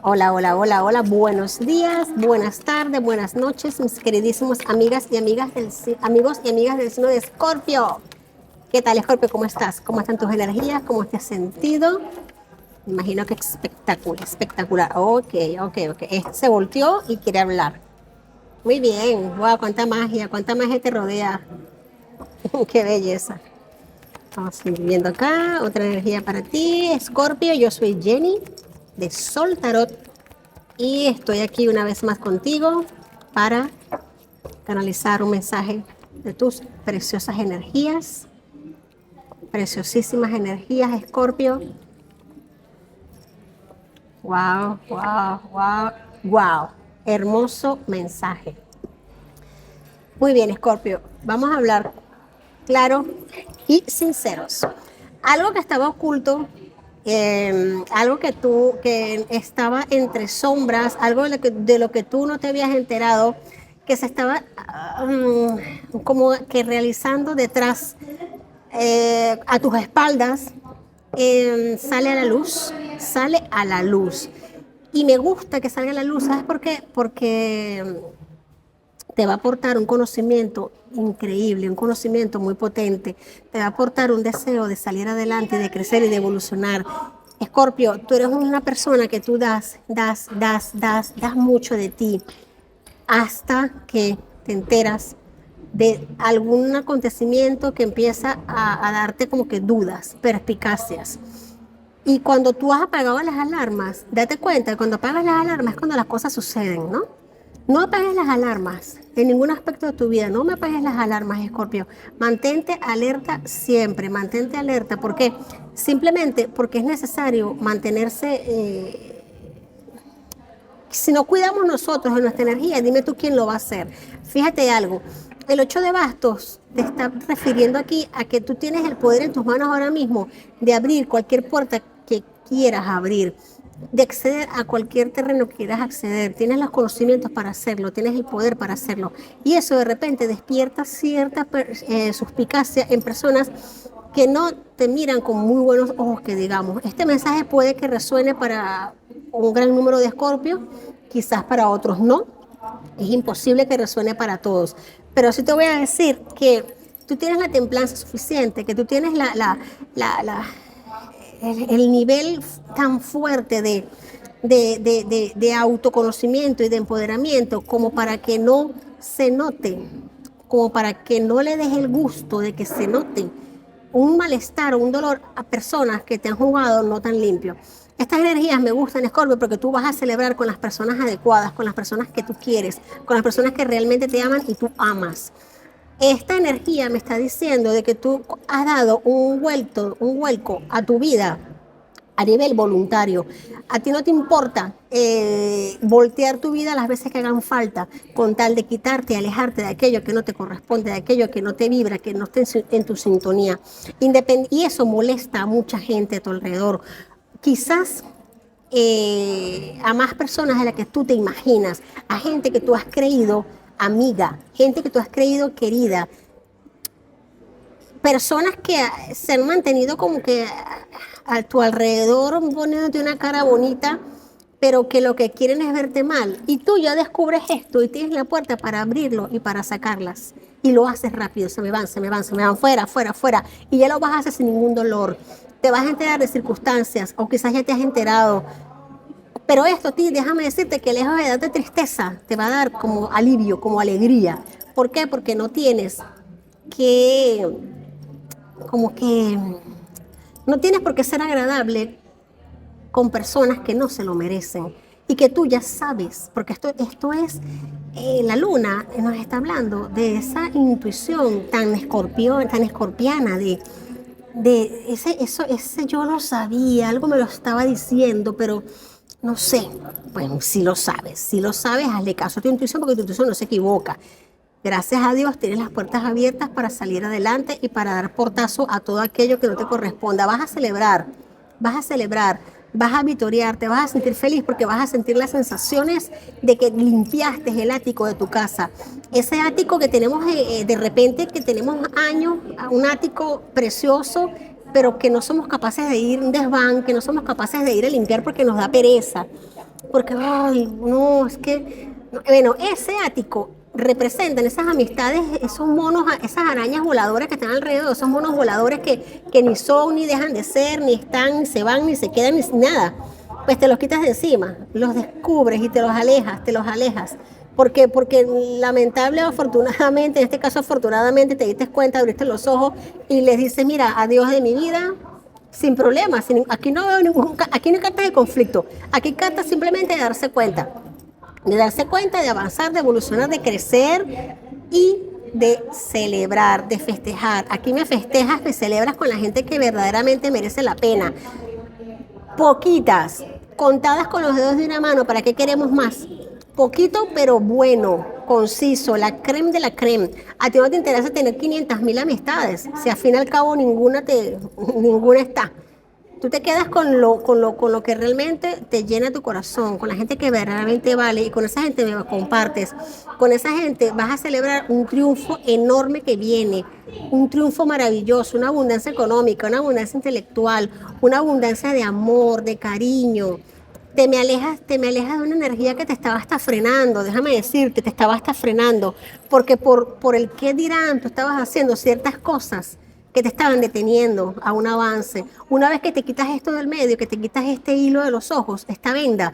Hola, hola, hola, hola. Buenos días, buenas tardes, buenas noches, mis queridísimos amigos y amigas del signo de Escorpio. ¿Qué tal, Escorpio? ¿Cómo estás? ¿Cómo están tus energías? ¿Cómo te has sentido? Me imagino que espectacular, espectacular. Ok, ok, ok. Este se volteó y quiere hablar. Muy bien. Wow, cuánta magia te rodea. Qué belleza. Vamos a ir viendo acá. Otra energía para ti, Escorpio. Yo soy Jenny de Sol Tarot. Y estoy aquí una vez más contigo para canalizar un mensaje de tus preciosísimas energías, Escorpio. Wow, wow, wow, wow. Hermoso mensaje. Muy bien, Escorpio. Vamos a hablar claro y sinceros. Algo que estaba oculto, algo que estaba entre sombras, algo de lo que tú no te habías enterado, que se estaba como que realizando detrás, a tus espaldas, sale a la luz. Y me gusta que salga a la luz, ¿sabes por qué? Porque te va a aportar un conocimiento increíble, un conocimiento muy potente, te va a aportar un deseo de salir adelante, de crecer y de evolucionar. Escorpio, tú eres una persona que tú das mucho de ti hasta que te enteras de algún acontecimiento que empieza a darte como que dudas, perspicacias. Y cuando tú has apagado las alarmas, date cuenta, cuando apagas las alarmas es cuando las cosas suceden, ¿no? No apagues las alarmas en ningún aspecto de tu vida, no me apagues las alarmas, Escorpio. Mantente alerta siempre, mantente alerta. ¿Por qué? Simplemente porque es necesario mantenerse. Si no cuidamos nosotros de nuestra energía, dime tú quién lo va a hacer. Fíjate algo, el 8 de bastos te está refiriendo aquí a que tú tienes el poder en tus manos ahora mismo de abrir cualquier puerta que quieras abrir, de acceder a cualquier terreno que quieras acceder. Tienes los conocimientos para hacerlo, tienes el poder para hacerlo. Y eso de repente despierta cierta suspicacia en personas que no te miran con muy buenos ojos, que digamos. Este mensaje puede que resuene para un gran número de Escorpios, quizás para otros no. Es imposible que resuene para todos. Pero sí te voy a decir que tú tienes la templanza suficiente, que tú tienes el nivel tan fuerte de autoconocimiento y de empoderamiento como para que no se note, como para que no le des el gusto de que se note un malestar o un dolor a personas que te han jugado no tan limpio. Estas energías me gustan, Escorpio, porque tú vas a celebrar con las personas adecuadas, con las personas que tú quieres, con las personas que realmente te aman y tú amas. Esta energía me está diciendo de que tú has dado un vuelco a tu vida a nivel voluntario. A ti no te importa voltear tu vida las veces que hagan falta, con tal de quitarte, alejarte de aquello que no te corresponde, de aquello que no te vibra, que no esté en tu sintonía. Y eso molesta a mucha gente a tu alrededor. Quizás a más personas de las que tú te imaginas, a gente que tú has creído amiga, gente que tú has creído querida, personas que se han mantenido como que a tu alrededor poniéndote una cara bonita, pero que lo que quieren es verte mal. Y tú ya descubres esto y tienes la puerta para abrirlo y para sacarlas. Y lo haces rápido, se me van, fuera, fuera, fuera. Y ya lo vas a hacer sin ningún dolor. Te vas a enterar de circunstancias, o quizás ya te has enterado. Pero esto, ti, déjame decirte que lejos de darte tristeza, te va a dar como alivio, como alegría. ¿Por qué? Porque no tienes que como que no tienes por qué ser agradable con personas que no se lo merecen y que tú ya sabes, porque esto es, la luna nos está hablando de esa intuición tan escorpiana, ese yo lo sabía, algo me lo estaba diciendo, pero no sé. Bueno, si lo sabes, hazle caso a tu intuición, porque tu intuición no se equivoca. Gracias a Dios tienes las puertas abiertas para salir adelante y para dar portazo a todo aquello que no te corresponda. Vas a celebrar, vas a vitorear, te vas a sentir feliz porque vas a sentir las sensaciones de que limpiaste el ático de tu casa. Ese ático que tenemos de repente, que tenemos años, un ático precioso, pero que no somos capaces de ir a un desván, que no somos capaces de ir a limpiar porque nos da pereza. porque, ay, no, es que, bueno, ese ático representan esas amistades, esos monos, esas arañas voladoras que están alrededor, esos monos voladores que ni son, ni dejan de ser, ni están, ni se van, ni se quedan, ni nada. Pues te los quitas de encima, los descubres y te los alejas. ¿Por qué? Porque lamentable o afortunadamente, en este caso afortunadamente, te diste cuenta, abriste los ojos y les dices, mira, adiós de mi vida, sin problemas. Aquí no veo aquí no hay cartas de conflicto. Aquí hay cartas simplemente de darse cuenta, de avanzar, de evolucionar, de crecer y de celebrar, de festejar. Aquí me festejas, me celebras con la gente que verdaderamente merece la pena. Poquitas, contadas con los dedos de una mano. ¿Para qué queremos más? Poquito, pero bueno, conciso, la creme de la creme. A ti no te interesa tener 500.000 amistades, si al fin y al cabo ninguna está. Tú te quedas con lo que realmente te llena tu corazón, con la gente que verdaderamente vale, y con esa gente me compartes. Con esa gente vas a celebrar un triunfo enorme que viene, un triunfo maravilloso, una abundancia económica, una abundancia intelectual, una abundancia de amor, de cariño. Te me alejas de una energía que te estaba hasta frenando, déjame decirte, te estaba hasta frenando, porque por el qué dirán, tú estabas haciendo ciertas cosas que te estaban deteniendo a un avance. Una vez que te quitas esto del medio, que te quitas este hilo de los ojos, esta venda,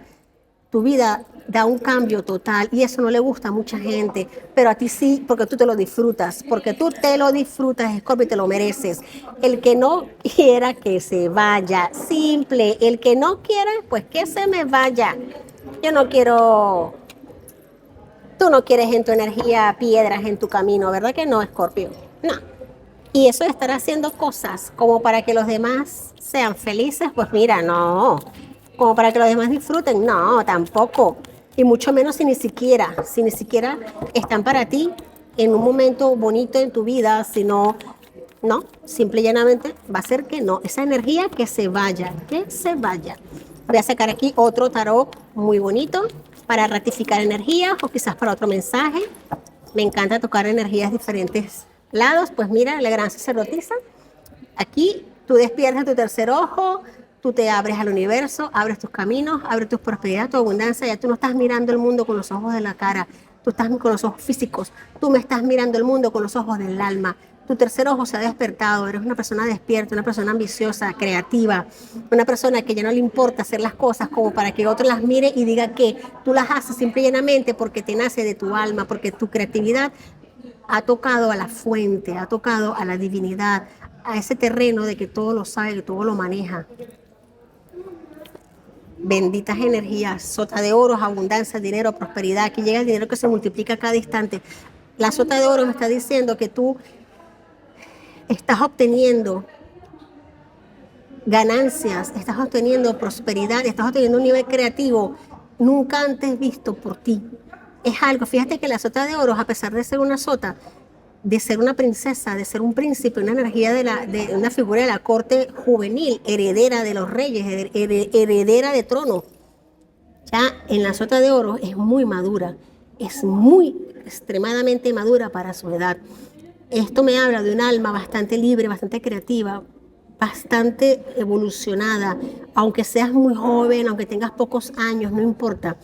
tu vida da un cambio total y eso no le gusta a mucha gente, pero a ti sí, porque tú te lo disfrutas, porque tú te lo disfrutas, Scorpio, y te lo mereces. El que no quiera que se vaya, simple. El que no quiera, pues que se me vaya. Yo no quiero, tú no quieres en tu energía piedras en tu camino, ¿verdad que no, Scorpio? No. Y eso de estar haciendo cosas como para que los demás sean felices, pues mira, no. Como para que los demás disfruten, no, tampoco. Y mucho menos si ni siquiera están para ti en un momento bonito en tu vida, sino, no, simple y llanamente va a ser que no. Esa energía que se vaya, que se vaya. Voy a sacar aquí otro tarot muy bonito para ratificar energías o quizás para otro mensaje. Me encanta tocar energías diferentes lados. Pues mira, la gran sacerdotisa. Aquí tú despiertas tu tercer ojo, tú te abres al universo, abres tus caminos, abres tu prosperidad, tu abundancia. Ya tú no estás mirando el mundo con los ojos de la cara, tú estás con los ojos físicos. Tú me estás mirando el mundo con los ojos del alma. Tu tercer ojo se ha despertado, eres una persona despierta, una persona ambiciosa, creativa, una persona que ya no le importa hacer las cosas como para que otro las mire y diga que tú las haces simple y llanamente porque te nace de tu alma, porque tu creatividad ha tocado a la fuente, ha tocado a la divinidad, a ese terreno de que todo lo sabe, que todo lo maneja. Benditas energías, sota de oro, abundancia, dinero, prosperidad. Aquí llega el dinero que se multiplica a cada instante. La sota de oro me está diciendo que tú estás obteniendo ganancias, estás obteniendo prosperidad, estás obteniendo un nivel creativo nunca antes visto por ti. Es algo, fíjate que la sota de oro, a pesar de ser una sota, de ser una princesa, de ser un príncipe, una energía de una figura de la corte juvenil, heredera de los reyes, heredera de trono, ya en la sota de oro es muy madura, es muy extremadamente madura para su edad. Esto me habla de un alma bastante libre, bastante creativa, bastante evolucionada, aunque seas muy joven, aunque tengas pocos años, no importa.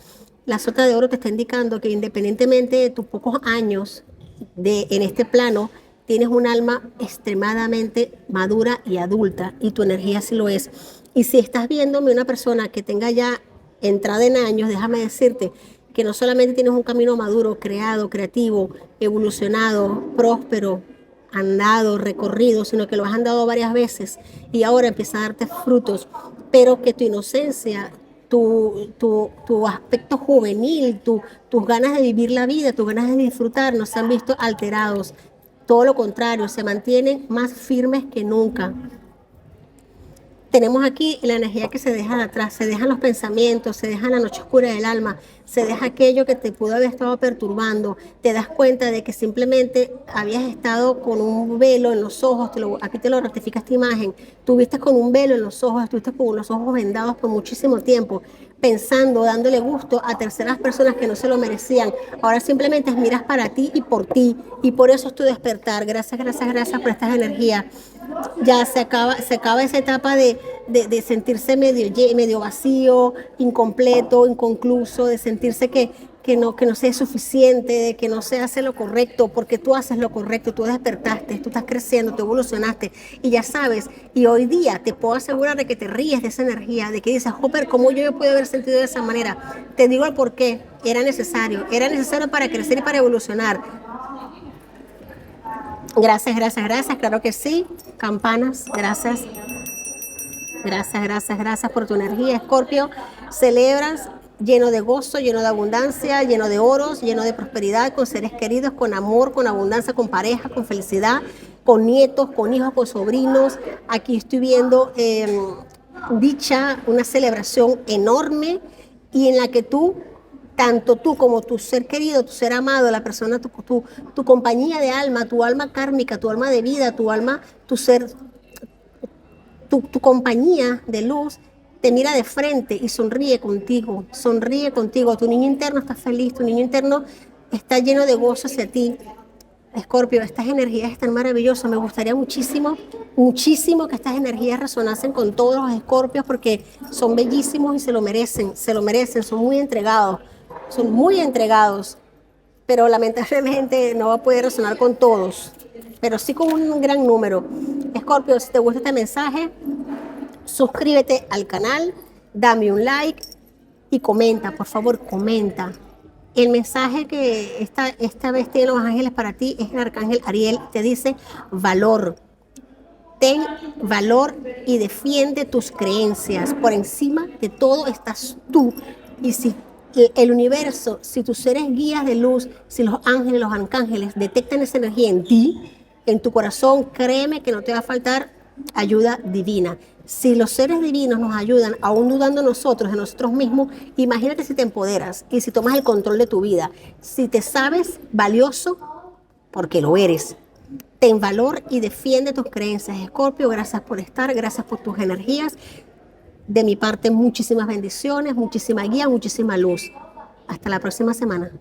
La sota de oro te está indicando que independientemente de tus pocos años en este plano, tienes un alma extremadamente madura y adulta, y tu energía sí lo es. Y si estás viéndome una persona que tenga ya entrada en años, déjame decirte que no solamente tienes un camino maduro, creado, creativo, evolucionado, próspero, andado, recorrido, sino que lo has andado varias veces y ahora empieza a darte frutos, pero que tu inocencia, tu aspecto juvenil, tus ganas de vivir la vida, tus ganas de disfrutar no se han visto alterados. Todo lo contrario, se mantienen más firmes que nunca. Tenemos aquí la energía que se deja de atrás, se dejan los pensamientos, se deja la noche oscura del alma, se deja aquello que te pudo haber estado perturbando, te das cuenta de que simplemente habías estado con un velo en los ojos, aquí te lo ratifica esta imagen, tuviste con un velo en los ojos, estuviste con los ojos vendados por muchísimo tiempo, pensando, dándole gusto a terceras personas que no se lo merecían. Ahora simplemente miras para ti, y por eso es tu despertar. Gracias, gracias, gracias por estas energías. Ya se acaba esa etapa de de sentirse medio vacío, incompleto, inconcluso, de sentirse que no sea suficiente, de que no se hace lo correcto, porque tú haces lo correcto, tú despertaste, tú estás creciendo, tú evolucionaste y ya sabes, y hoy día te puedo asegurar de que te ríes de esa energía, de que dices, Hopper, ¿cómo yo me puedo haber sentido de esa manera? Te digo el por qué, era necesario para crecer y para evolucionar. Gracias, gracias, gracias, claro que sí, campanas, gracias. Gracias, gracias, gracias por tu energía, Escorpio. Celebras lleno de gozo, lleno de abundancia, lleno de oros, lleno de prosperidad, con seres queridos, con amor, con abundancia, con pareja, con felicidad, con nietos, con hijos, con sobrinos. Aquí estoy viendo dicha, una celebración enorme y en la que tú, tanto tú como tu ser querido, tu ser amado, la persona, tu compañía de alma, tu alma kármica, tu alma de vida, tu alma, tu ser, tu compañía de luz te mira de frente y sonríe contigo, tu niño interno está feliz, tu niño interno está lleno de gozo hacia ti. Escorpio, estas energías están maravillosas, me gustaría muchísimo, muchísimo que estas energías resonasen con todos los escorpios porque son bellísimos y se lo merecen, son muy entregados, pero lamentablemente no va a poder resonar con todos, pero sí con un gran número. Escorpio, si te gusta este mensaje, suscríbete al canal, dame un like y comenta, por favor, comenta. El mensaje que esta vez tiene los ángeles para ti es el arcángel Ariel, te dice valor. Ten valor y defiende tus creencias. Por encima de todo estás tú. Y si el universo, si tus seres guías de luz, si los ángeles, los arcángeles detectan esa energía en ti, en tu corazón, créeme que no te va a faltar ayuda divina. Si los seres divinos nos ayudan, aún dudando nosotros, de nosotros mismos, imagínate si te empoderas y si tomas el control de tu vida. Si te sabes valioso, porque lo eres. Ten valor y defiende tus creencias, Escorpio. Gracias por estar, gracias por tus energías. De mi parte, muchísimas bendiciones, muchísima guía, muchísima luz. Hasta la próxima semana.